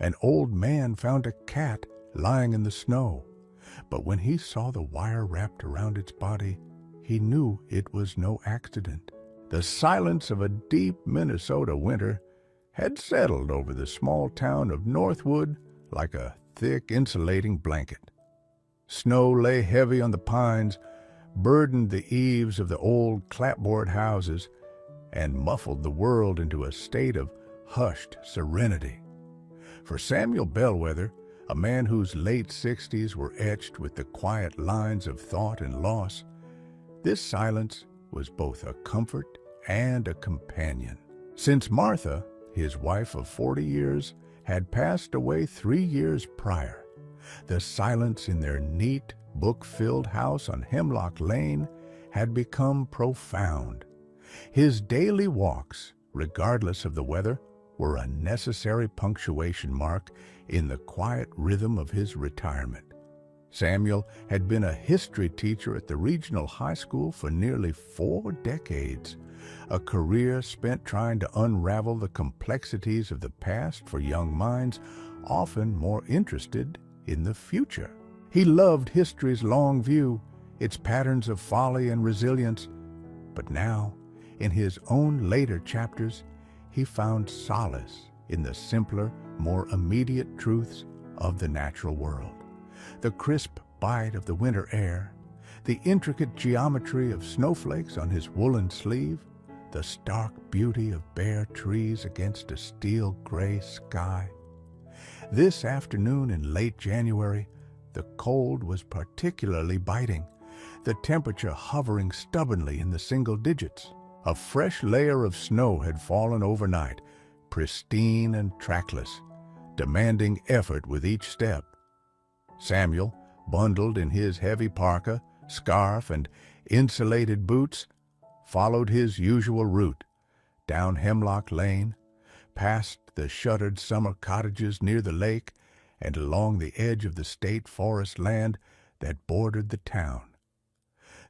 An old man found a cat lying in the snow, but when he saw the wire wrapped around its body, he knew it was no accident. The silence of a deep Minnesota winter had settled over the small town of Northwood like a thick insulating blanket. Snow lay heavy on the pines, burdened the eaves of the old clapboard houses, and muffled the world into a state of hushed serenity. For Samuel Bellwether, a man whose late 60s were etched with the quiet lines of thought and loss, this silence was both a comfort and a companion. Since Martha, his wife of 40 years, had passed away 3 years prior, the silence in their neat, book-filled house on Hemlock Lane had become profound. His daily walks, regardless of the weather, were a necessary punctuation mark in the quiet rhythm of his retirement. Samuel had been a history teacher at the regional high school for nearly 4 decades, a career spent trying to unravel the complexities of the past for young minds often more interested in the future. He loved history's long view, its patterns of folly and resilience, but now, in his own later chapters, he found solace in the simpler, more immediate truths of the natural world. The crisp bite of the winter air, the intricate geometry of snowflakes on his woolen sleeve, the stark beauty of bare trees against a steel gray sky. This afternoon in late January, the cold was particularly biting, the temperature hovering stubbornly in the single digits. A fresh layer of snow had fallen overnight, pristine and trackless, demanding effort with each step. Samuel, bundled in his heavy parka, scarf, and insulated boots, followed his usual route, down Hemlock Lane, past the shuttered summer cottages near the lake, and along the edge of the state forest land that bordered the town.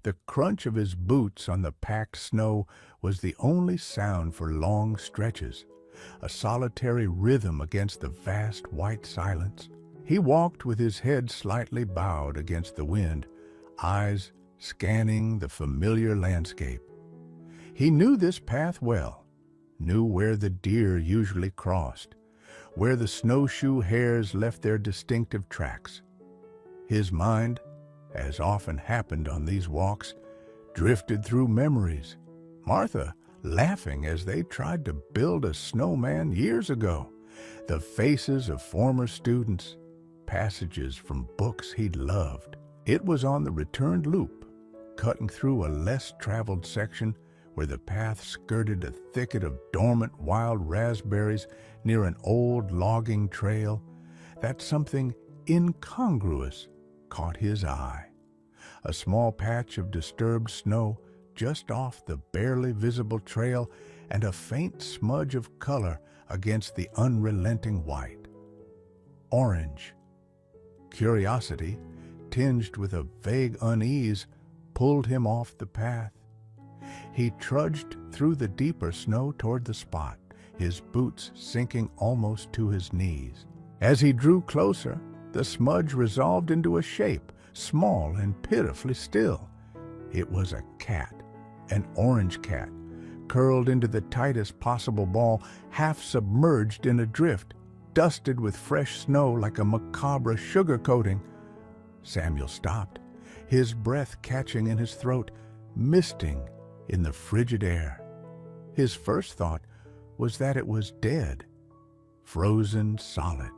The crunch of his boots on the packed snow was the only sound for long stretches, a solitary rhythm against the vast white silence. He walked with his head slightly bowed against the wind, eyes scanning the familiar landscape. He knew this path well, knew where the deer usually crossed, where the snowshoe hares left their distinctive tracks. His mind, as often happened on these walks, drifted through memories. Martha laughing as they tried to build a snowman years ago, the faces of former students, passages from books he'd loved. It was on the returned loop, cutting through a less traveled section where the path skirted a thicket of dormant wild raspberries near an old logging trail, that something incongruous caught his eye. A small patch of disturbed snow just off the barely visible trail and a faint smudge of color against the unrelenting white. Orange. Curiosity, tinged with a vague unease, pulled him off the path. He trudged through the deeper snow toward the spot, his boots sinking almost to his knees. As he drew closer, the smudge resolved into a shape, small and pitifully still. It was a cat, an orange cat, curled into the tightest possible ball, half submerged in a drift, dusted with fresh snow like a macabre sugar coating. Samuel stopped, his breath catching in his throat, misting in the frigid air. His first thought was that it was dead, frozen solid.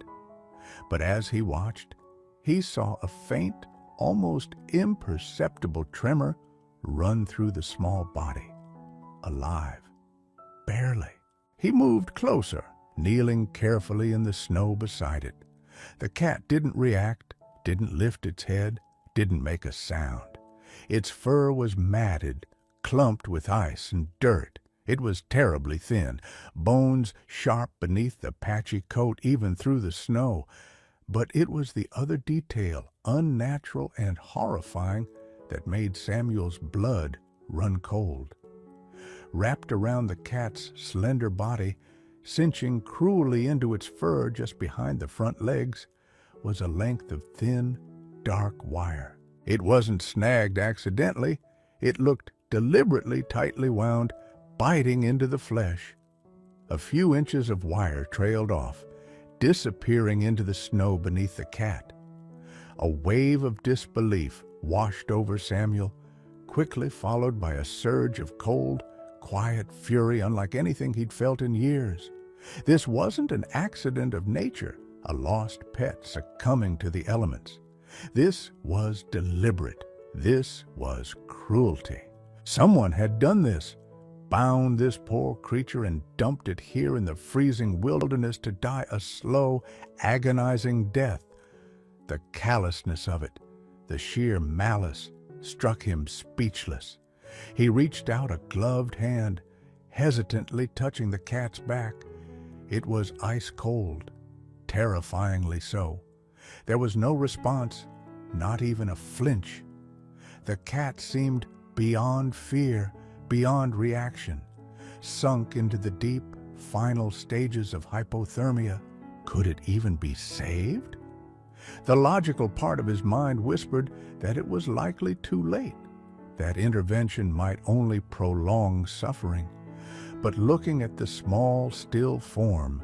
But as he watched, he saw a faint, almost imperceptible tremor run through the small body. Alive. Barely. He moved closer, kneeling carefully in the snow beside it. The cat didn't react, didn't lift its head, didn't make a sound. Its fur was matted, clumped with ice and dirt. It was terribly thin, bones sharp beneath the patchy coat even through the snow. But it was the other detail, unnatural and horrifying, that made Samuel's blood run cold. Wrapped around the cat's slender body, cinching cruelly into its fur just behind the front legs, was a length of thin, dark wire. It wasn't snagged accidentally. It looked deliberately tightly wound, biting into the flesh. A few inches of wire trailed off, disappearing into the snow beneath the cat. A wave of disbelief washed over Samuel, quickly followed by a surge of cold, quiet fury unlike anything he'd felt in years. This wasn't an accident of nature, a lost pet succumbing to the elements. This was deliberate. This was cruelty. Someone had done this, bound this poor creature and dumped it here in the freezing wilderness to die a slow, agonizing death. The callousness of it, the sheer malice, struck him speechless. He reached out a gloved hand, hesitantly touching the cat's back. It was ice cold, terrifyingly so. There was no response, not even a flinch. The cat seemed beyond fear, beyond reaction, sunk into the deep, final stages of hypothermia. Could it even be saved? The logical part of his mind whispered that it was likely too late, that intervention might only prolong suffering. But looking at the small, still form,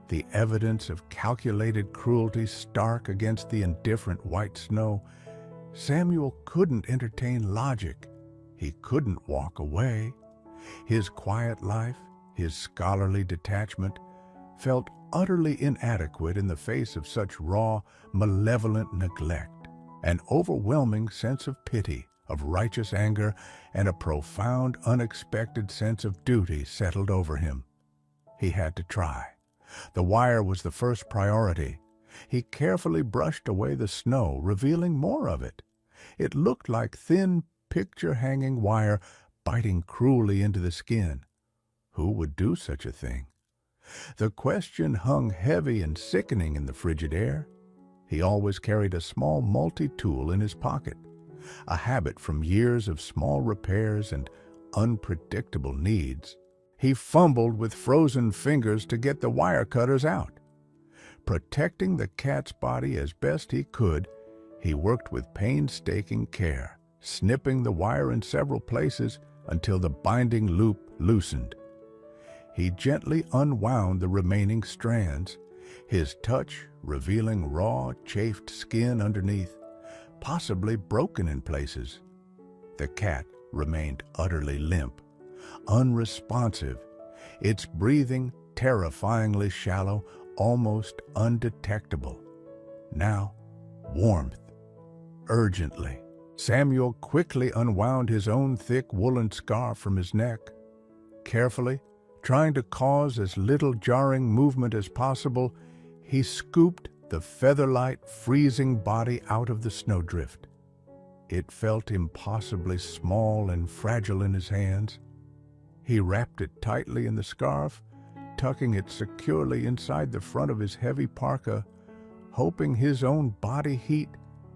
the evidence of calculated cruelty stark against the indifferent white snow, Samuel couldn't entertain logic. He couldn't walk away. His quiet life, his scholarly detachment, felt utterly inadequate in the face of such raw, malevolent neglect. An overwhelming sense of pity, of righteous anger, and a profound, unexpected sense of duty settled over him. He had to try. The wire was the first priority. He carefully brushed away the snow, revealing more of it. It looked like thin, picture-hanging wire biting cruelly into the skin. Who would do such a thing? The question hung heavy and sickening in the frigid air. He always carried a small multi-tool in his pocket, a habit from years of small repairs and unpredictable needs. He fumbled with frozen fingers to get the wire cutters out. Protecting the cat's body as best he could, he worked with painstaking care, snipping the wire in several places until the binding loop loosened. He gently unwound the remaining strands, his touch revealing raw, chafed skin underneath, possibly broken in places. The cat remained utterly limp, unresponsive, its breathing terrifyingly shallow, almost undetectable. Now, warmth. Urgently, Samuel quickly unwound his own thick woolen scarf from his neck. Carefully, trying to cause as little jarring movement as possible, he scooped the feather-light, freezing body out of the snowdrift. It felt impossibly small and fragile in his hands. He wrapped it tightly in the scarf, tucking it securely inside the front of his heavy parka, hoping his own body heat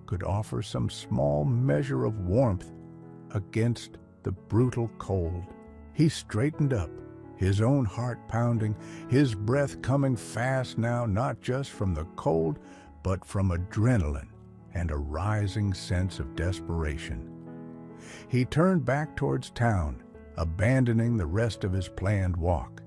could offer some small measure of warmth against the brutal cold. He straightened up, his own heart pounding, his breath coming fast now, not just from the cold, but from adrenaline and a rising sense of desperation. He turned back towards town, abandoning the rest of his planned walk.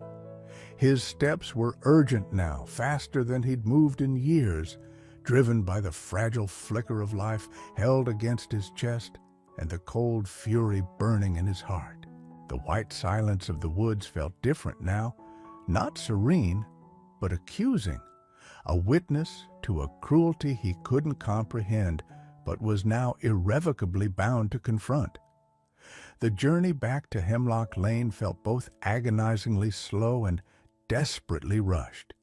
His steps were urgent now, faster than he'd moved in years, driven by the fragile flicker of life held against his chest and the cold fury burning in his heart. The white silence of the woods felt different now, not serene, but accusing, a witness to a cruelty he couldn't comprehend, but was now irrevocably bound to confront. The journey back to Hemlock Lane felt both agonizingly slow and desperately rushed.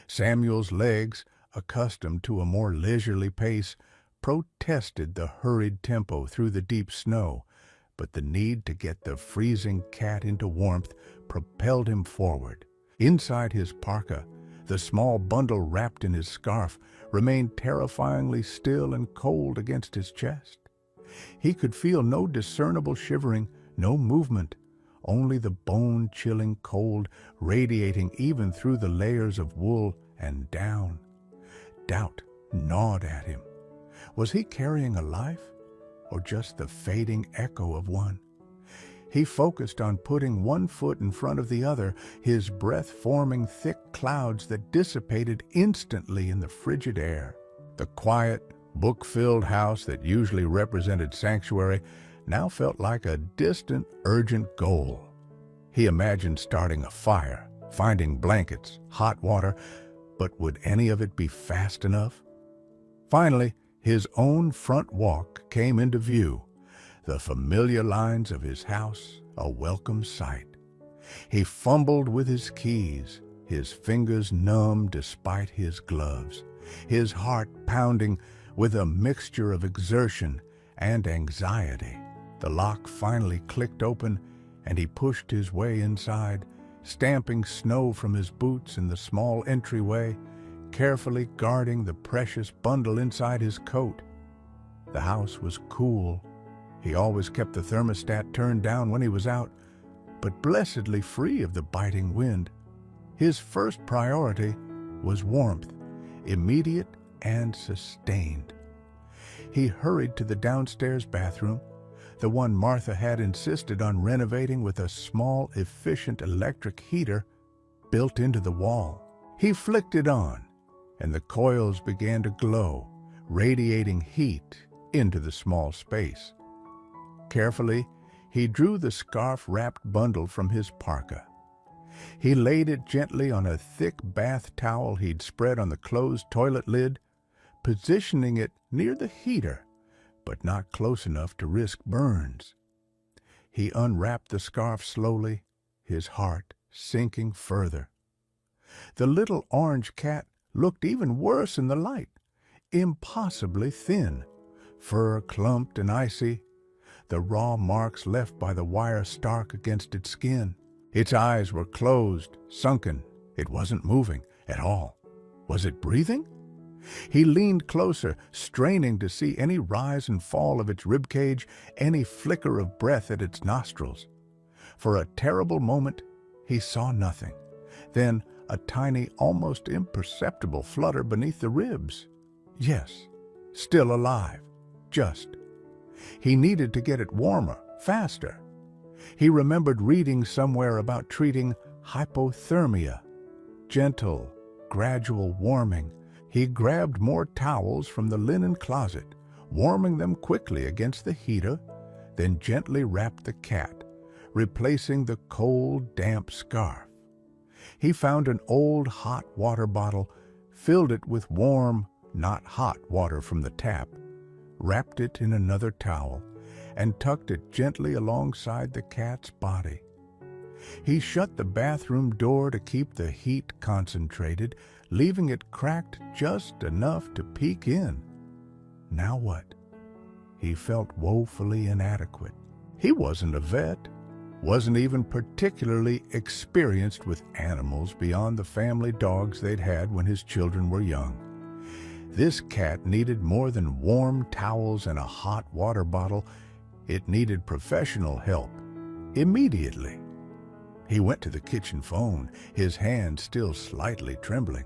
Samuel's legs, accustomed to a more leisurely pace, protested the hurried tempo through the deep snow, but the need to get the freezing cat into warmth propelled him forward. Inside his parka, the small bundle wrapped in his scarf remained terrifyingly still and cold against his chest. He could feel no discernible shivering, no movement, only the bone-chilling cold radiating even through the layers of wool and down. Doubt gnawed at him. Was he carrying a life, or just the fading echo of one? He focused on putting one foot in front of the other, his breath forming thick clouds that dissipated instantly in the frigid air. The quiet, book-filled house that usually represented sanctuary now felt like a distant, urgent goal. He imagined starting a fire, finding blankets, hot water, but would any of it be fast enough? Finally, his own front walk came into view, the familiar lines of his house a welcome sight. He fumbled with his keys, his fingers numb despite his gloves, his heart pounding with a mixture of exertion and anxiety. The lock finally clicked open, and he pushed his way inside, stamping snow from his boots in the small entryway, carefully guarding the precious bundle inside his coat. The house was cool. He always kept the thermostat turned down when he was out, but blessedly free of the biting wind. His first priority was warmth, immediate and sustained. He hurried to the downstairs bathroom, the one Martha had insisted on renovating with a small, efficient electric heater built into the wall. He flicked it on, and the coils began to glow, radiating heat into the small space. Carefully, he drew the scarf-wrapped bundle from his parka. He laid it gently on a thick bath towel he'd spread on the closed toilet lid, positioning it near the heater, but not close enough to risk burns. He unwrapped the scarf slowly, his heart sinking further. The little orange cat looked even worse in the light, impossibly thin, fur clumped and icy, the raw marks left by the wire stark against its skin. Its eyes were closed, sunken. It wasn't moving at all. Was it breathing? He leaned closer, straining to see any rise and fall of its ribcage, any flicker of breath at its nostrils. For a terrible moment, he saw nothing. Then a tiny, almost imperceptible flutter beneath the ribs. Yes, still alive, just. He needed to get it warmer, faster. He remembered reading somewhere about treating hypothermia. Gentle, gradual warming. He grabbed more towels from the linen closet, warming them quickly against the heater, then gently wrapped the cat, replacing the cold, damp scarf. He found an old hot water bottle, filled it with warm, not hot water from the tap, wrapped it in another towel, and tucked it gently alongside the cat's body. He shut the bathroom door to keep the heat concentrated, leaving it cracked just enough to peek in. Now what? He felt woefully inadequate. He wasn't a vet, wasn't even particularly experienced with animals beyond the family dogs they'd had when his children were young. This cat needed more than warm towels and a hot water bottle. It needed professional help, immediately. He went to the kitchen phone, his hand still slightly trembling.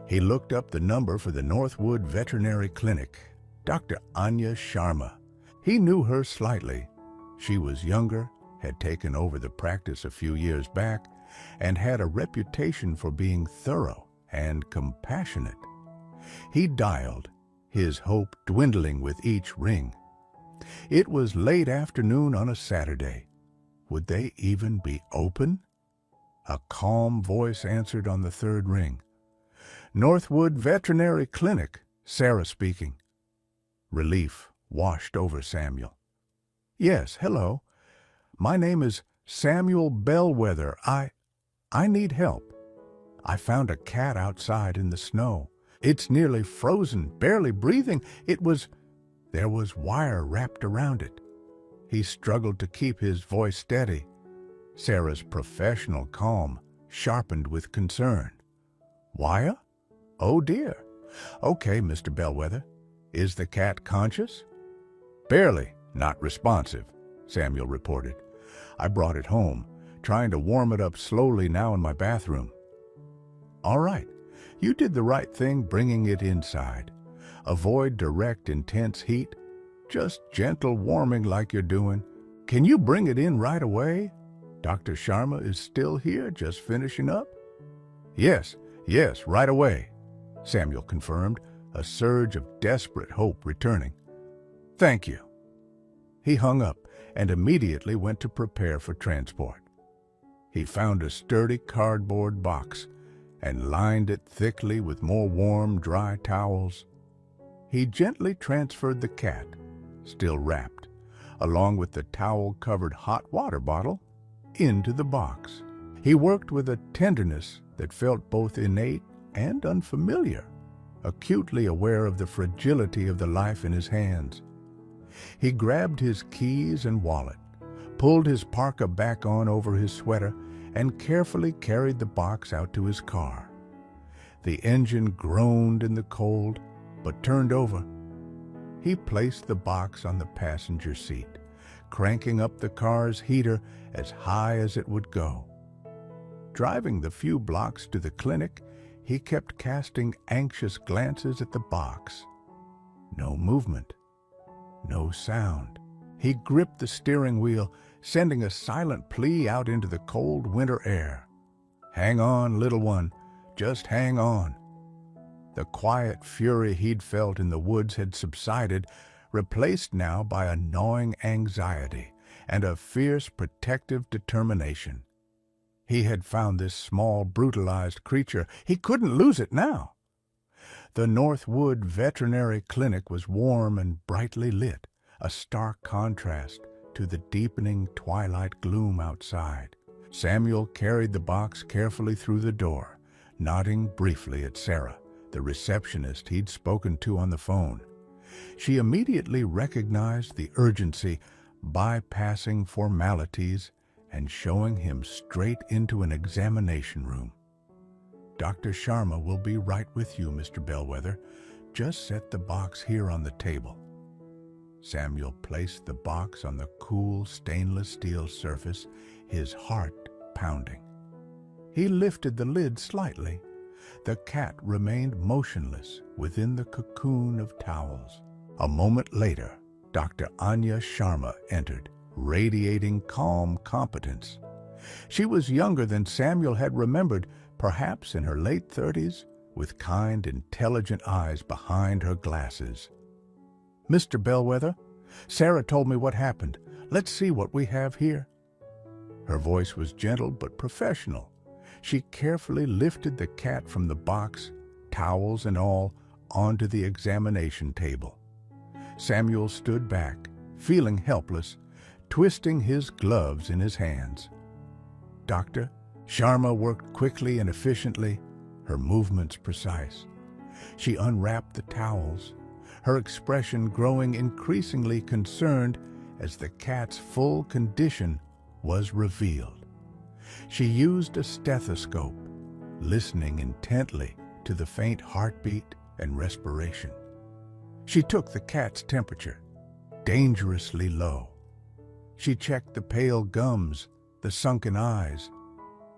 He looked up the number for the Northwood Veterinary Clinic, Dr. Anya Sharma. He knew her slightly. She was younger, had taken over the practice a few years back, and had a reputation for being thorough and compassionate. He dialed, his hope dwindling with each ring. It was late afternoon on a Saturday. Would they even be open? A calm voice answered on the third ring. Northwood Veterinary Clinic, Sarah speaking. Relief washed over Samuel. Yes, hello. My name is Samuel Bellwether. I need help. I found a cat outside in the snow. It's nearly frozen, barely breathing. There was wire wrapped around it. He struggled to keep his voice steady. Sarah's professional calm sharpened with concern. Wire? Oh dear. Okay, Mr. Bellwether. Is the cat conscious? Barely, not responsive, Samuel reported. I brought it home, trying to warm it up slowly now in my bathroom." "All right, you did the right thing bringing it inside. Avoid direct, intense heat. Just gentle warming like you're doing. Can you bring it in right away? Dr. Sharma is still here, just finishing up." Yes, right away," Samuel confirmed, a surge of desperate hope returning. "Thank you." He hung up and immediately went to prepare for transport. He found a sturdy cardboard box and lined it thickly with more warm, dry towels. He gently transferred the cat, still wrapped, along with the towel-covered hot water bottle, into the box. He worked with a tenderness that felt both innate and unfamiliar, acutely aware of the fragility of the life in his hands. He grabbed his keys and wallet, pulled his parka back on over his sweater, and carefully carried the box out to his car. The engine groaned in the cold, but turned over. He placed the box on the passenger seat, cranking up the car's heater as high as it would go. Driving the few blocks to the clinic, he kept casting anxious glances at the box. No movement, no sound. He gripped the steering wheel, sending a silent plea out into the cold winter air. "Hang on, little one, just hang on." The quiet fury he'd felt in the woods had subsided, replaced now by a gnawing anxiety and a fierce protective determination. He had found this small, brutalized creature. He couldn't lose it now. The Northwood Veterinary Clinic was warm and brightly lit, a stark contrast to the deepening twilight gloom outside. Samuel carried the box carefully through the door, nodding briefly at Sarah, the receptionist he'd spoken to on the phone. She immediately recognized the urgency, bypassing formalities and showing him straight into an examination room. "Dr. Sharma will be right with you, Mr. Bellwether. Just set the box here on the table." Samuel placed the box on the cool stainless steel surface, his heart pounding. He lifted the lid slightly. The cat remained motionless within the cocoon of towels. A moment later, Dr. Anya Sharma entered, radiating calm competence. She was younger than Samuel had remembered, perhaps in her late 30s, with kind, intelligent eyes behind her glasses. "Mr. Bellwether, Sarah told me what happened. Let's see what we have here." Her voice was gentle but professional. She carefully lifted the cat from the box, towels and all, onto the examination table. Samuel stood back, feeling helpless, twisting his gloves in his hands. Dr. Sharma worked quickly and efficiently, her movements precise. She unwrapped the towels, her expression growing increasingly concerned as the cat's full condition was revealed. She used a stethoscope, listening intently to the faint heartbeat and respiration. She took the cat's temperature, dangerously low. She checked the pale gums, the sunken eyes.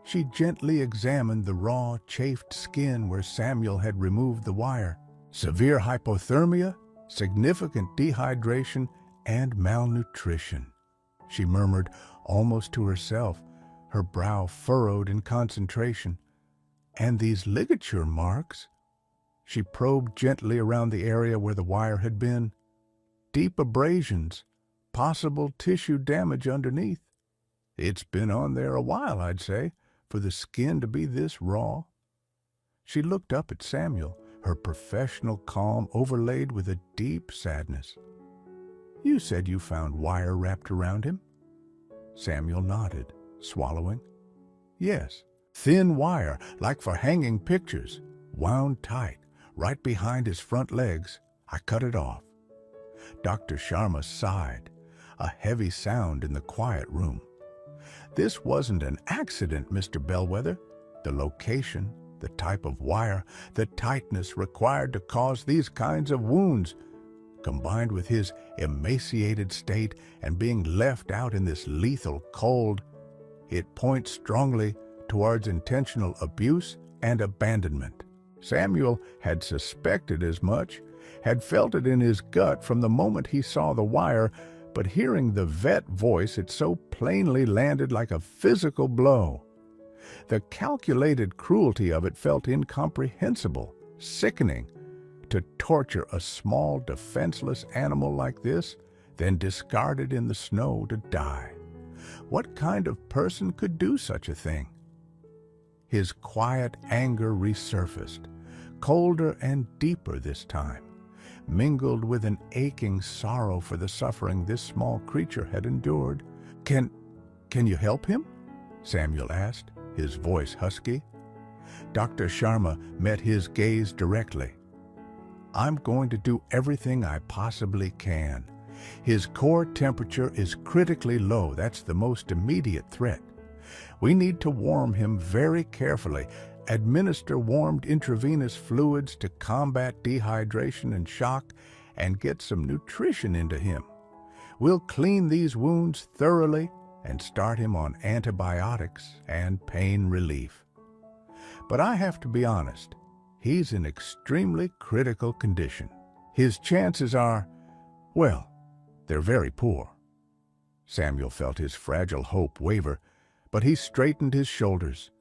She gently examined the raw, chafed skin where Samuel had removed the wire. Severe hypothermia, significant dehydration, and malnutrition, she murmured almost to herself, her brow furrowed in concentration. And these ligature marks? She probed gently around the area where the wire had been. Deep abrasions, possible tissue damage underneath. It's been on there a while, I'd say, for the skin to be this raw. She looked up at Samuel, her professional calm overlaid with a deep sadness. "You said you found wire wrapped around him?" Samuel nodded, swallowing. "Yes, thin wire, like for hanging pictures, wound tight, right behind his front legs. I cut it off." Dr. Sharma sighed, a heavy sound in the quiet room. "This wasn't an accident, Mr. Bellwether. The location, the type of wire, the tightness required to cause these kinds of wounds combined with his emaciated state and being left out in this lethal cold, it points strongly towards intentional abuse and abandonment. Samuel had suspected as much, had felt it in his gut from the moment he saw the wire, but hearing the vet voice, it so plainly landed like a physical blow. The calculated cruelty of it felt incomprehensible, sickening. To torture a small, defenseless animal like this, then discard it in the snow to die. What kind of person could do such a thing? His quiet anger resurfaced, colder and deeper this time, mingled with an aching sorrow for the suffering this small creature had endured. Can you help him?" Samuel asked, his voice husky. Dr. Sharma met his gaze directly. "I'm going to do everything I possibly can. His core temperature is critically low. That's the most immediate threat. We need to warm him very carefully, administer warmed intravenous fluids to combat dehydration and shock, and get some nutrition into him. We'll clean these wounds thoroughly and start him on antibiotics and pain relief. But I have to be honest, he's in extremely critical condition. His chances are, well, they're very poor." Samuel felt his fragile hope waver, but he straightened his shoulders.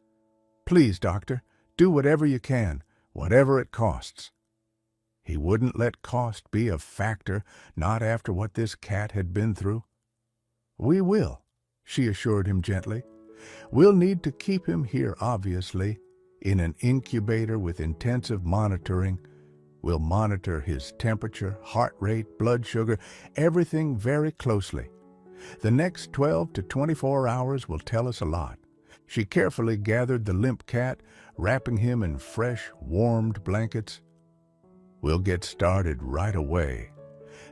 "Please, doctor, do whatever you can, whatever it costs." He wouldn't let cost be a factor, not after what this cat had been through. "We will," she assured him gently. "We'll need to keep him here, obviously, in an incubator with intensive monitoring. We'll monitor his temperature, heart rate, blood sugar, everything very closely. The next 12 to 24 hours will tell us a lot." She carefully gathered the limp cat, wrapping him in fresh, warmed blankets. "We'll get started right away.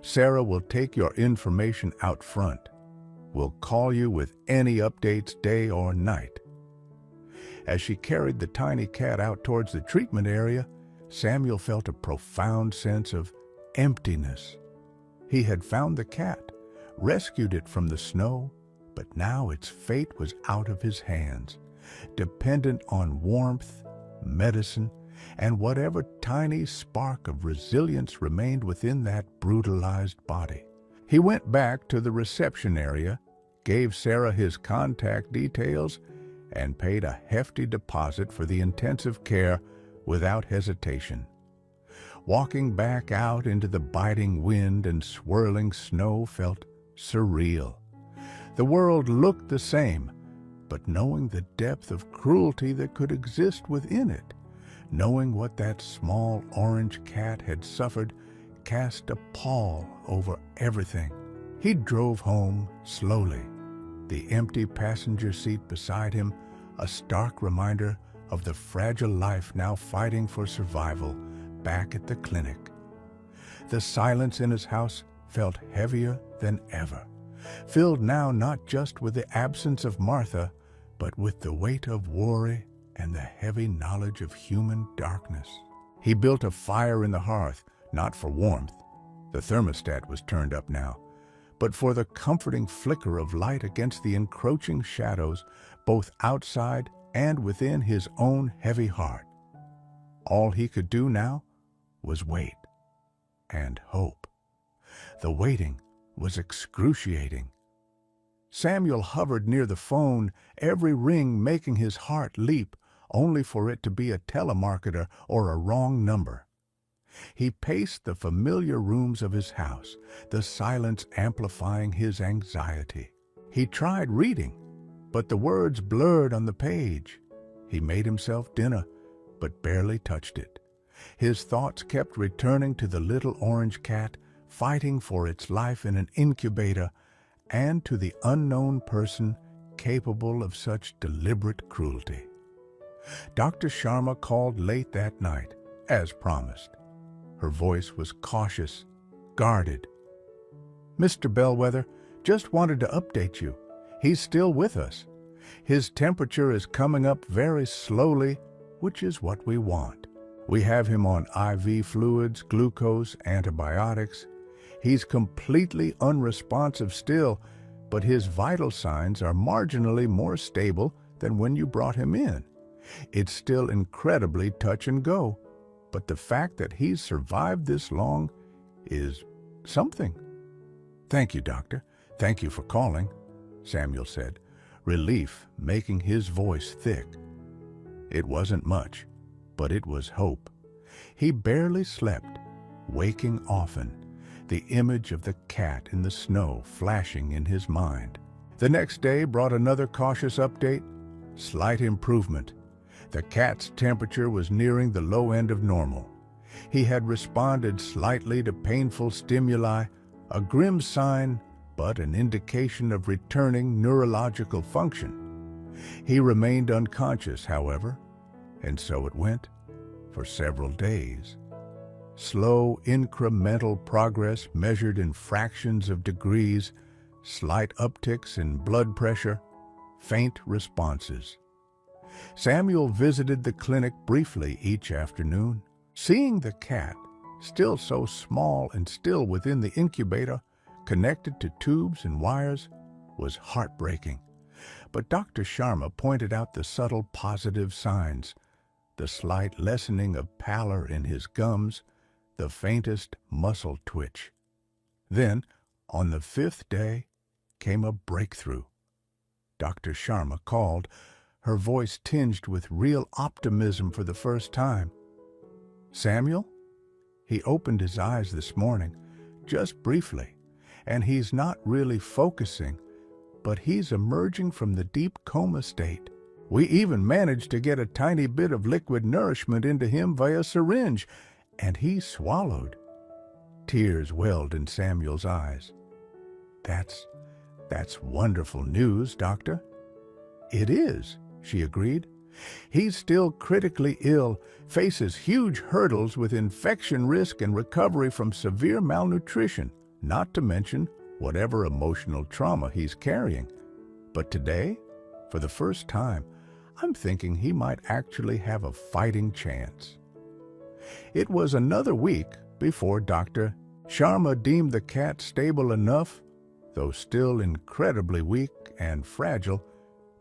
Sarah will take your information out front. We'll call you with any updates day or night." As she carried the tiny cat out towards the treatment area, Samuel felt a profound sense of emptiness. He had found the cat, rescued it from the snow, but now its fate was out of his hands, dependent on warmth, medicine, and whatever tiny spark of resilience remained within that brutalized body. He went back to the reception area, gave Sarah his contact details, and paid a hefty deposit for the intensive care without hesitation. Walking back out into the biting wind and swirling snow felt surreal. The world looked the same, but knowing the depth of cruelty that could exist within it, knowing what that small orange cat had suffered, cast a pall over everything. He drove home slowly, the empty passenger seat beside him a stark reminder of the fragile life now fighting for survival back at the clinic. The silence in his house felt heavier than ever, filled now not just with the absence of Martha, but with the weight of worry and the heavy knowledge of human darkness. He built a fire in the hearth, not for warmth, the thermostat was turned up now, but for the comforting flicker of light against the encroaching shadows, both outside and within his own heavy heart. All he could do now was wait and hope. The waiting was excruciating. Samuel hovered near the phone, every ring making his heart leap, only for it to be a telemarketer or a wrong number. He paced the familiar rooms of his house, the silence amplifying his anxiety. He tried reading, but the words blurred on the page. He made himself dinner, but barely touched it. His thoughts kept returning to the little orange cat, fighting for its life in an incubator, and to the unknown person capable of such deliberate cruelty. Dr. Sharma called late that night, as promised. Her voice was cautious, guarded. "Mr. Bellwether, just wanted to update you. He's still with us. His temperature is coming up very slowly, which is what we want. We have him on IV fluids, glucose, antibiotics. He's completely unresponsive still, but his vital signs are marginally more stable than when you brought him in. It's still incredibly touch and go, but the fact that he's survived this long is something. Thank you, Doctor. Thank you for calling, Samuel said, relief making his voice thick. It wasn't much, but it was hope. He barely slept, waking often, the image of the cat in the snow flashing in his mind. The next day brought another cautious update, slight improvement. The cat's temperature was nearing the low end of normal. He had responded slightly to painful stimuli, a grim sign, but an indication of returning neurological function. He remained unconscious, however, and so it went for several days. Slow, incremental progress measured in fractions of degrees, slight upticks in blood pressure, faint responses. Samuel visited the clinic briefly each afternoon. Seeing the cat, still so small and still within the incubator, connected to tubes and wires, was heartbreaking. But Dr. Sharma pointed out the subtle positive signs, the slight lessening of pallor in his gums, the faintest muscle twitch. Then, on the 5th day, came a breakthrough. Dr. Sharma called, her voice tinged with real optimism for the first time. Samuel? He opened his eyes this morning, just briefly, and he's not really focusing, but he's emerging from the deep coma state. We even managed to get a tiny bit of liquid nourishment into him via syringe, and he swallowed. Tears welled in Samuel's eyes. That's wonderful news, Doctor. It is, she agreed. He's still critically ill, faces huge hurdles with infection risk and recovery from severe malnutrition, not to mention whatever emotional trauma he's carrying. But today, for the first time, I'm thinking he might actually have a fighting chance. It was another week before Dr. Sharma deemed the cat stable enough, though still incredibly weak and fragile,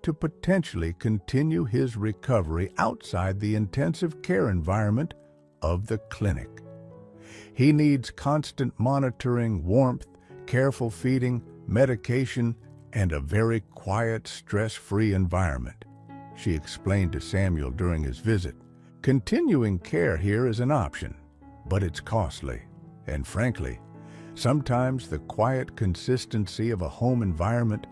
to potentially continue his recovery outside the intensive care environment of the clinic. He needs constant monitoring, warmth, careful feeding, medication, and a very quiet, stress-free environment, she explained to Samuel during his visit. Continuing care here is an option, but it's costly, and frankly, sometimes the quiet consistency of a home environment,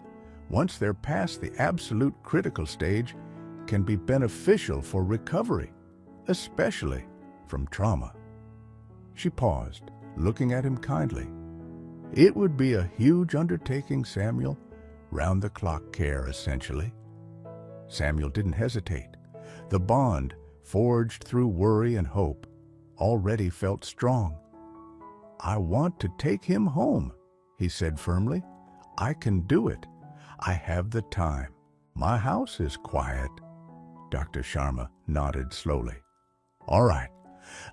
once they're past the absolute critical stage, can be beneficial for recovery, especially from trauma. She paused, looking at him kindly. It would be a huge undertaking, Samuel, round-the-clock care, essentially. Samuel didn't hesitate. The bond, forged through worry and hope, already felt strong. I want to take him home, he said firmly. I can do it. I have the time. My house is quiet. Dr. Sharma nodded slowly. All right,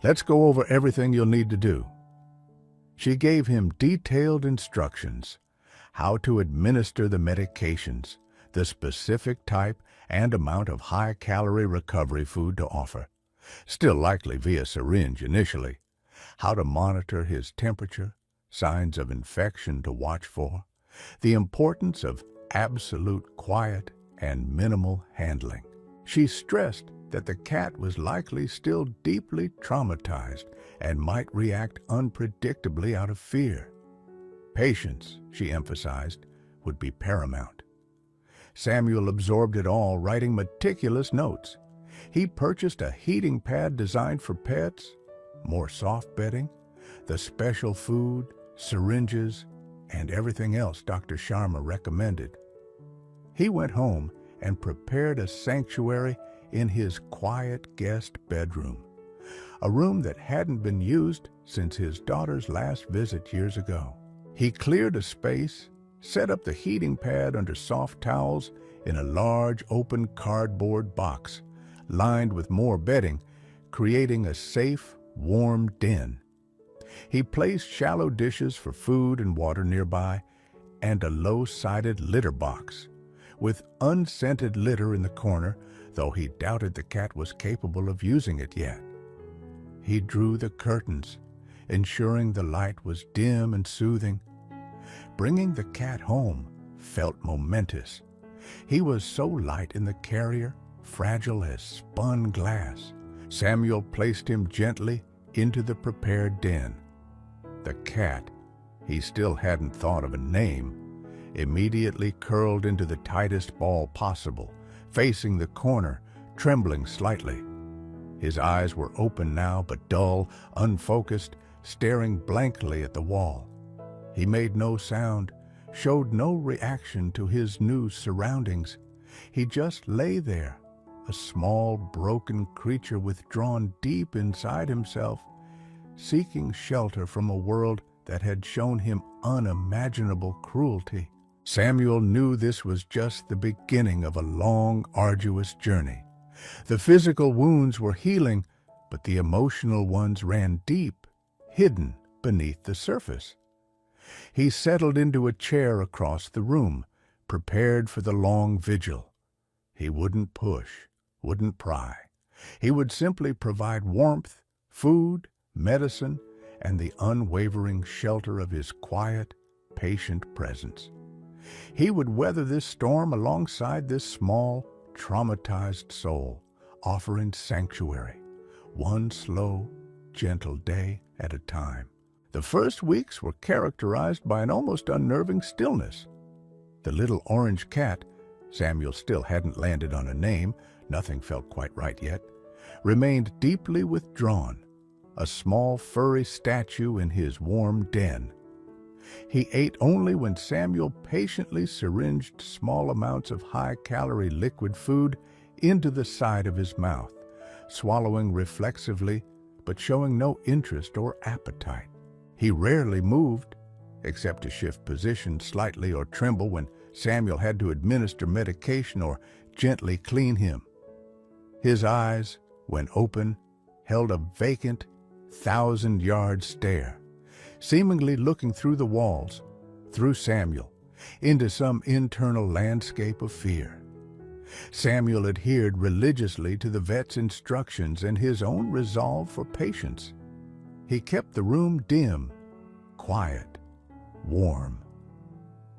let's go over everything you'll need to do. She gave him detailed instructions, how to administer the medications, the specific type and amount of high-calorie recovery food to offer, still likely via syringe initially, how to monitor his temperature, signs of infection to watch for, the importance of absolute quiet and minimal handling. She stressed that the cat was likely still deeply traumatized and might react unpredictably out of fear. Patience, she emphasized, would be paramount. Samuel absorbed it all, writing meticulous notes. He purchased a heating pad designed for pets, more soft bedding, the special food, syringes, and everything else Dr. Sharma recommended. He went home and prepared a sanctuary in his quiet guest bedroom, a room that hadn't been used since his daughter's last visit years ago. He cleared a space, set up the heating pad under soft towels in a large open cardboard box, lined with more bedding, creating a safe, warm den. He placed shallow dishes for food and water nearby, and a low-sided litter box with unscented litter in the corner, though he doubted the cat was capable of using it yet. He drew the curtains, ensuring the light was dim and soothing. Bringing the cat home felt momentous. He was so light in the carrier, fragile as spun glass. Samuel placed him gently into the prepared den. The cat, he still hadn't thought of a name, immediately curled into the tightest ball possible, facing the corner, trembling slightly. His eyes were open now, but dull, unfocused, staring blankly at the wall. He made no sound, showed no reaction to his new surroundings. He just lay there, a small, broken creature withdrawn deep inside himself, seeking shelter from a world that had shown him unimaginable cruelty. Samuel knew this was just the beginning of a long, arduous journey. The physical wounds were healing, but the emotional ones ran deep, hidden beneath the surface. He settled into a chair across the room, prepared for the long vigil. He wouldn't push, wouldn't pry. He would simply provide warmth, food, medicine, and the unwavering shelter of his quiet, patient presence. He would weather this storm alongside this small, traumatized soul, offering sanctuary, one slow, gentle day at a time. The first weeks were characterized by an almost unnerving stillness. The little orange cat, Samuel still hadn't landed on a name, nothing felt quite right yet, remained deeply withdrawn, a small furry statue in his warm den. He ate only when Samuel patiently syringed small amounts of high-calorie liquid food into the side of his mouth, swallowing reflexively but showing no interest or appetite. He rarely moved, except to shift position slightly or tremble when Samuel had to administer medication or gently clean him. His eyes, when open, held a vacant, thousand-yard stare, seemingly looking through the walls, through Samuel, into some internal landscape of fear. Samuel adhered religiously to the vet's instructions and his own resolve for patience. He kept the room dim, quiet, warm.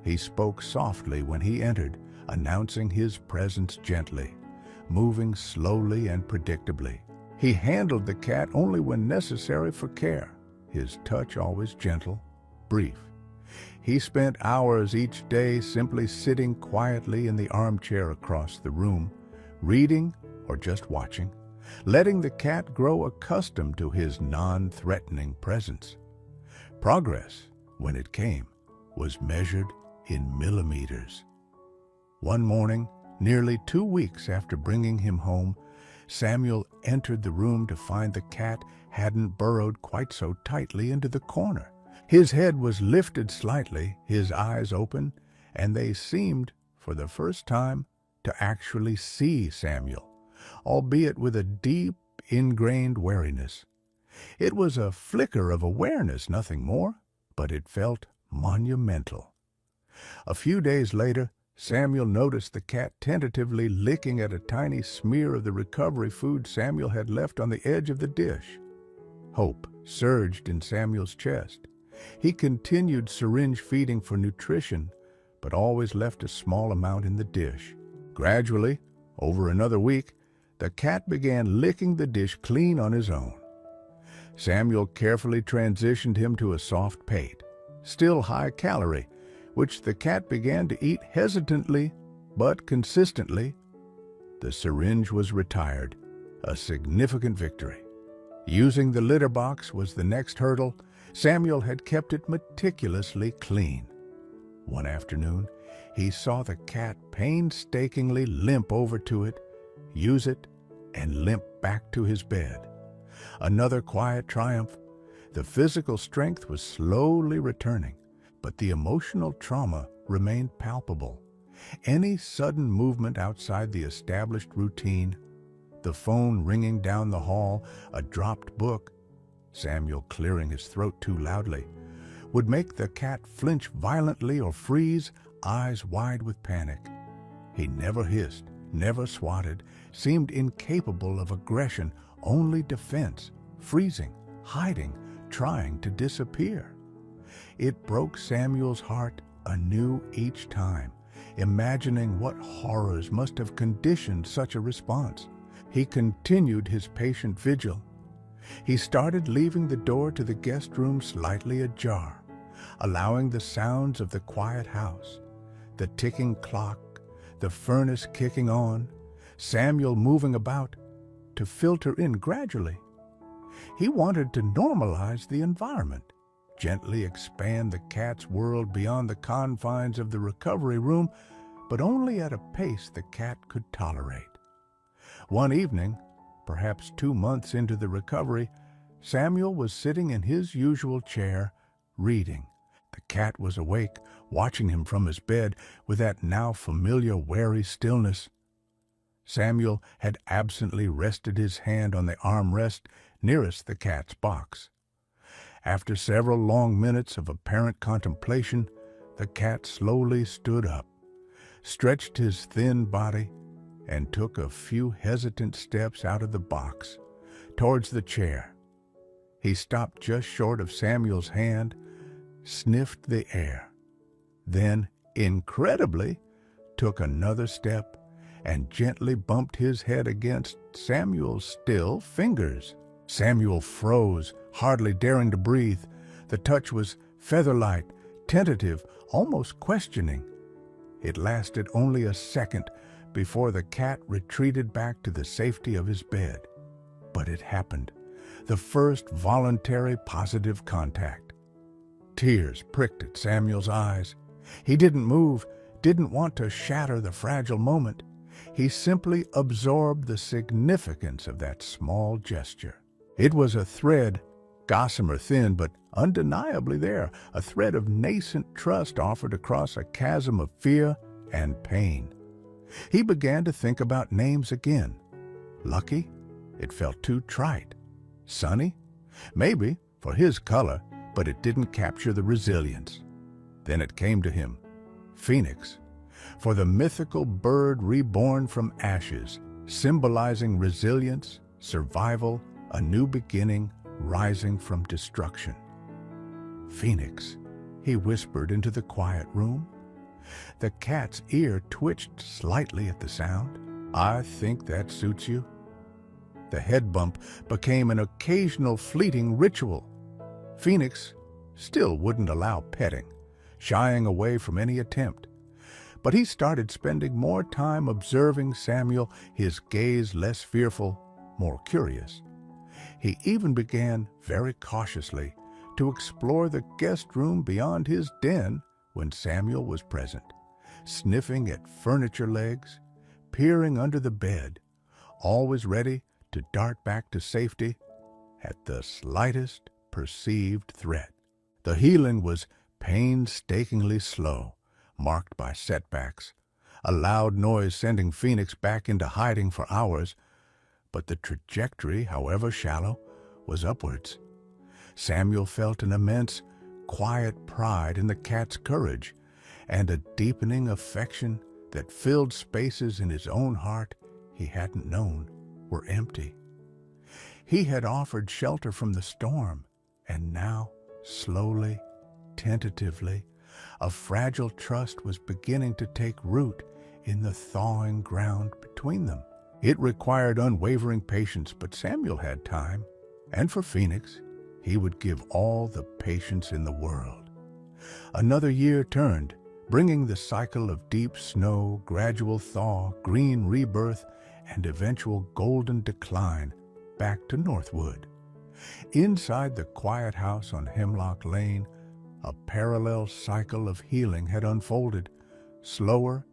He spoke softly when he entered, announcing his presence gently, moving slowly and predictably. He handled the cat only when necessary for care, his touch always gentle, brief. He spent hours each day simply sitting quietly in the armchair across the room, reading or just watching, letting the cat grow accustomed to his non-threatening presence. Progress, when it came, was measured in millimeters. One morning, nearly 2 weeks after bringing him home, Samuel entered the room to find the cat hadn't burrowed quite so tightly into the corner. His head was lifted slightly, his eyes open, and they seemed, for the first time, to actually see Samuel, albeit with a deep, ingrained wariness. It was a flicker of awareness, nothing more, but it felt monumental. A few days later, Samuel noticed the cat tentatively licking at a tiny smear of the recovery food Samuel had left on the edge of the dish. Hope surged in Samuel's chest. He continued syringe feeding for nutrition, but always left a small amount in the dish. Gradually, over another week, the cat began licking the dish clean on his own. Samuel carefully transitioned him to a soft pate, still high-calorie, which the cat began to eat hesitantly but consistently. The syringe was retired, a significant victory. Using the litter box was the next hurdle. Samuel had kept it meticulously clean. One afternoon, he saw the cat painstakingly limp over to it, use it, and limp back to his bed. Another quiet triumph. The physical strength was slowly returning, but the emotional trauma remained palpable. Any sudden movement outside the established routine, the phone ringing down the hall, a dropped book, Samuel, clearing his throat too loudly, would make the cat flinch violently or freeze, eyes wide with panic. He never hissed, never swatted, seemed incapable of aggression, only defense, freezing, hiding, trying to disappear. It broke Samuel's heart anew each time, imagining what horrors must have conditioned such a response. He continued his patient vigil. He started leaving the door to the guest room slightly ajar, allowing the sounds of the quiet house, the ticking clock, the furnace kicking on, Samuel moving about, to filter in gradually. He wanted to normalize the environment, gently expand the cat's world beyond the confines of the recovery room, but only at a pace the cat could tolerate. One evening, perhaps 2 months into the recovery, Samuel was sitting in his usual chair, reading. The cat was awake, watching him from his bed with that now familiar wary stillness. Samuel had absently rested his hand on the armrest nearest the cat's box. After several long minutes of apparent contemplation, the cat slowly stood up, stretched his thin body, and took a few hesitant steps out of the box, towards the chair. He stopped just short of Samuel's hand, sniffed the air, then, incredibly, took another step and gently bumped his head against Samuel's still fingers. Samuel froze, hardly daring to breathe. The touch was feather-light, tentative, almost questioning. It lasted only a second before the cat retreated back to the safety of his bed. But it happened, the first voluntary positive contact. Tears pricked at Samuel's eyes. He didn't move, didn't want to shatter the fragile moment. He simply absorbed the significance of that small gesture. It was a thread, gossamer thin, but undeniably there, a thread of nascent trust offered across a chasm of fear and pain. He began to think about names again. Lucky? It felt too trite. Sunny? Maybe, for his color, but it didn't capture the resilience. Then it came to him. Phoenix, for the mythical bird reborn from ashes, symbolizing resilience, survival, a new beginning rising from destruction. Phoenix, he whispered into the quiet room. The cat's ear twitched slightly at the sound. I think that suits you. The head bump became an occasional fleeting ritual. Phoenix still wouldn't allow petting, shying away from any attempt. But he started spending more time observing Samuel, his gaze less fearful, more curious. He even began, very cautiously, to explore the guest room beyond his den when Samuel was present, sniffing at furniture legs, peering under the bed, always ready to dart back to safety at the slightest perceived threat. The healing was painstakingly slow, marked by setbacks, a loud noise sending Phoenix back into hiding for hours, but the trajectory, however shallow, was upwards. Samuel felt an immense, quiet pride in the cat's courage and a deepening affection that filled spaces in his own heart he hadn't known were empty. He had offered shelter from the storm, and now, slowly, tentatively, a fragile trust was beginning to take root in the thawing ground between them. It required unwavering patience, but Samuel had time, and for Phoenix, he would give all the patience in the world. Another year turned, bringing the cycle of deep snow, gradual thaw, green rebirth, and eventual golden decline back to Northwood. Inside the quiet house on Hemlock Lane, a parallel cycle of healing had unfolded, slower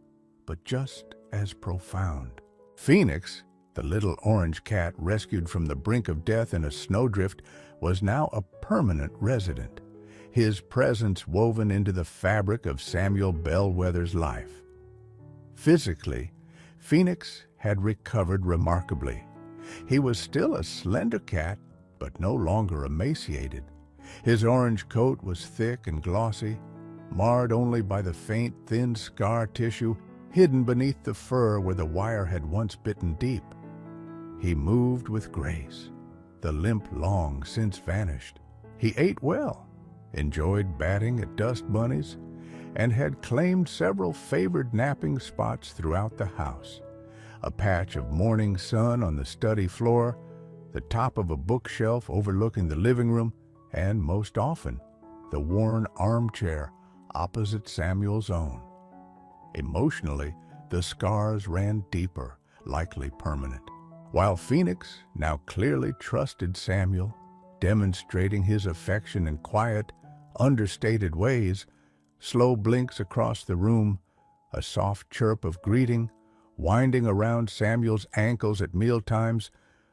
but just as profound. Phoenix, the little orange cat rescued from the brink of death in a snowdrift, was now a permanent resident, his presence woven into the fabric of Samuel Bellwether's life. Physically, Phoenix had recovered remarkably. He was still a slender cat, but no longer emaciated. His orange coat was thick and glossy, marred only by the faint, thin scar tissue hidden beneath the fur where the wire had once bitten deep. He moved with grace, the limp long since vanished. He ate well, enjoyed batting at dust bunnies, and had claimed several favored napping spots throughout the house. A patch of morning sun on the study floor, the top of a bookshelf overlooking the living room, and most often, the worn armchair opposite Samuel's own. Emotionally, the scars ran deeper, likely permanent. While Phoenix now clearly trusted Samuel, demonstrating his affection in quiet, understated ways, slow blinks across the room, a soft chirp of greeting, winding around Samuel's ankles at mealtimes,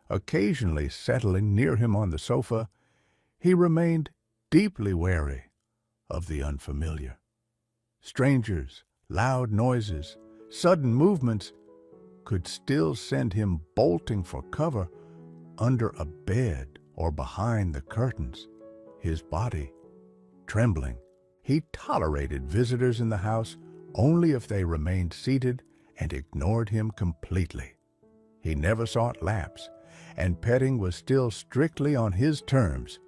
occasionally settling near him on the sofa, he remained deeply wary of the unfamiliar. Strangers, loud noises, sudden movements could still send him bolting for cover under a bed or behind the curtains, his body trembling. He tolerated visitors in the house only if they remained seated and ignored him completely. He never sought laps, and petting was still strictly on his terms,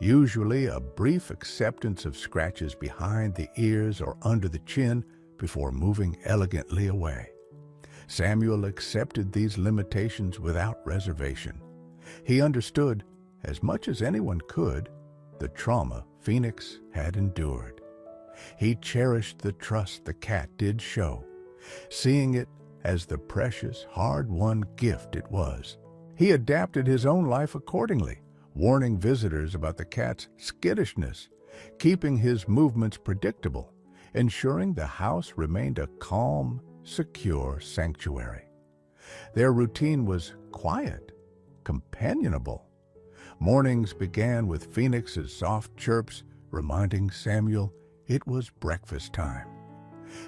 usually a brief acceptance of scratches behind the ears or under the chin before moving elegantly away. Samuel accepted these limitations without reservation. He understood, as much as anyone could, the trauma Phoenix had endured. He cherished the trust the cat did show, seeing it as the precious, hard-won gift it was. He adapted his own life accordingly, warning visitors about the cat's skittishness, keeping his movements predictable, ensuring the house remained a calm, secure sanctuary. Their routine was quiet, companionable. Mornings began with Phoenix's soft chirps reminding Samuel it was breakfast time.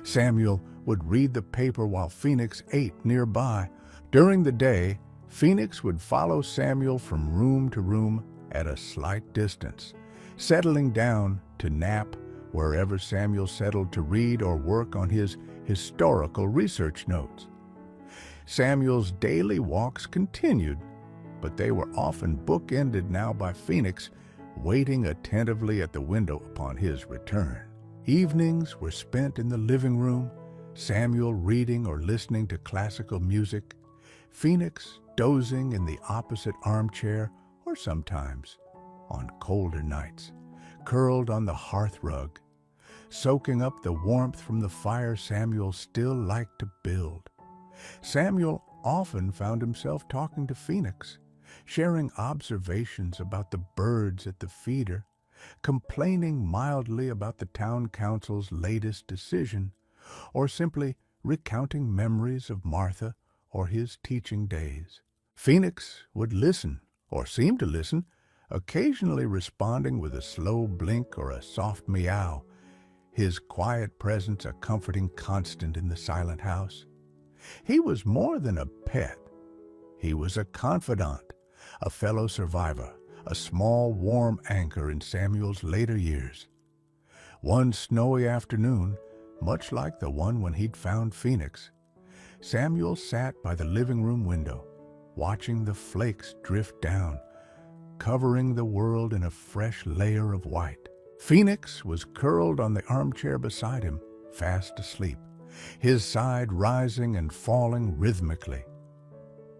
Samuel would read the paper while Phoenix ate nearby. During the day, Phoenix would follow Samuel from room to room at a slight distance, settling down to nap wherever Samuel settled to read or work on his historical research notes. Samuel's daily walks continued, but they were often bookended now by Phoenix waiting attentively at the window upon his return. Evenings were spent in the living room, Samuel reading or listening to classical music, Phoenix dozing in the opposite armchair, or sometimes, on colder nights, curled on the hearth rug, soaking up the warmth from the fire Samuel still liked to build. Samuel often found himself talking to Phoenix, sharing observations about the birds at the feeder, complaining mildly about the town council's latest decision, or simply recounting memories of Martha or his teaching days. Phoenix would listen, or seem to listen, occasionally responding with a slow blink or a soft meow, his quiet presence a comforting constant in the silent house. He was more than a pet. He was a confidant, a fellow survivor, a small, warm anchor in Samuel's later years. One snowy afternoon, much like the one when he'd found Phoenix, Samuel sat by the living room window, watching the flakes drift down, covering the world in a fresh layer of white. Phoenix was curled on the armchair beside him, fast asleep, his side rising and falling rhythmically.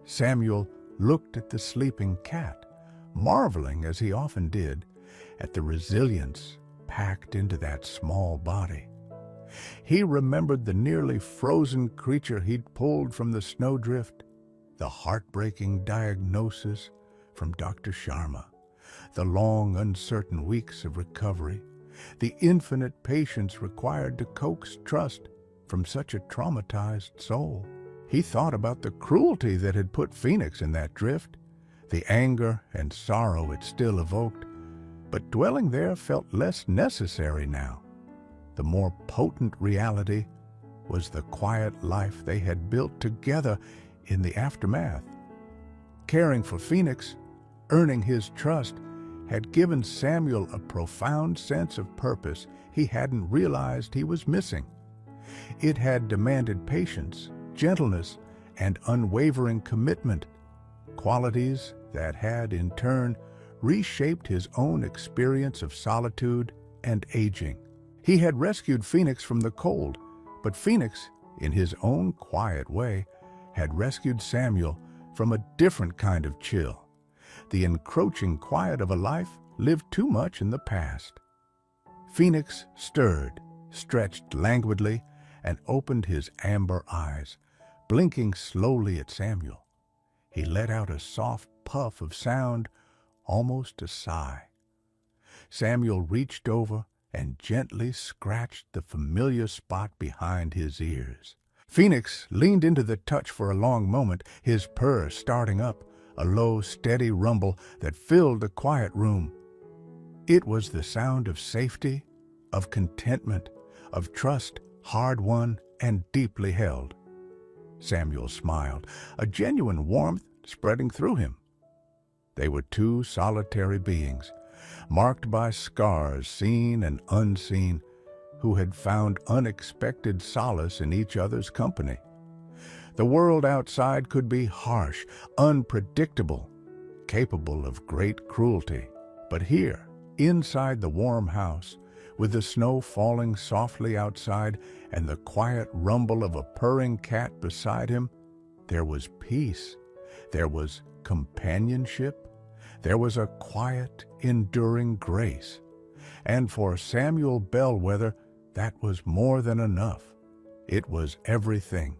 Samuel looked at the sleeping cat, marveling, as he often did, at the resilience packed into that small body. He remembered the nearly frozen creature he'd pulled from the snowdrift, the heartbreaking diagnosis from Dr. Sharma, the long, uncertain weeks of recovery, the infinite patience required to coax trust from such a traumatized soul. He thought about the cruelty that had put Phoenix in that drift, the anger and sorrow it still evoked, but dwelling there felt less necessary now. The more potent reality was the quiet life they had built together in the aftermath. Caring for Phoenix earning his trust, had given Samuel a profound sense of purpose he hadn't realized he was missing. It had demanded patience, gentleness, and unwavering commitment, qualities that had, in turn, reshaped his own experience of solitude and aging. He had rescued Phoenix from the cold, but Phoenix, in his own quiet way, had rescued Samuel from a different kind of chill, the encroaching quiet of a life lived too much in the past. Phoenix stirred, stretched languidly, and opened his amber eyes, blinking slowly at Samuel. He let out a soft puff of sound, almost a sigh. Samuel reached over and gently scratched the familiar spot behind his ears. Phoenix leaned into the touch for a long moment, his purr starting up, a low, steady rumble that filled the quiet room. It was the sound of safety, of contentment, of trust hard-won and deeply held. Samuel smiled, a genuine warmth spreading through him. They were two solitary beings, marked by scars seen and unseen, who had found unexpected solace in each other's company. The world outside could be harsh, unpredictable, capable of great cruelty. But here, inside the warm house, with the snow falling softly outside and the quiet rumble of a purring cat beside him, there was peace, there was companionship, there was a quiet, enduring grace. And for Samuel Bellwether, that was more than enough. It was everything.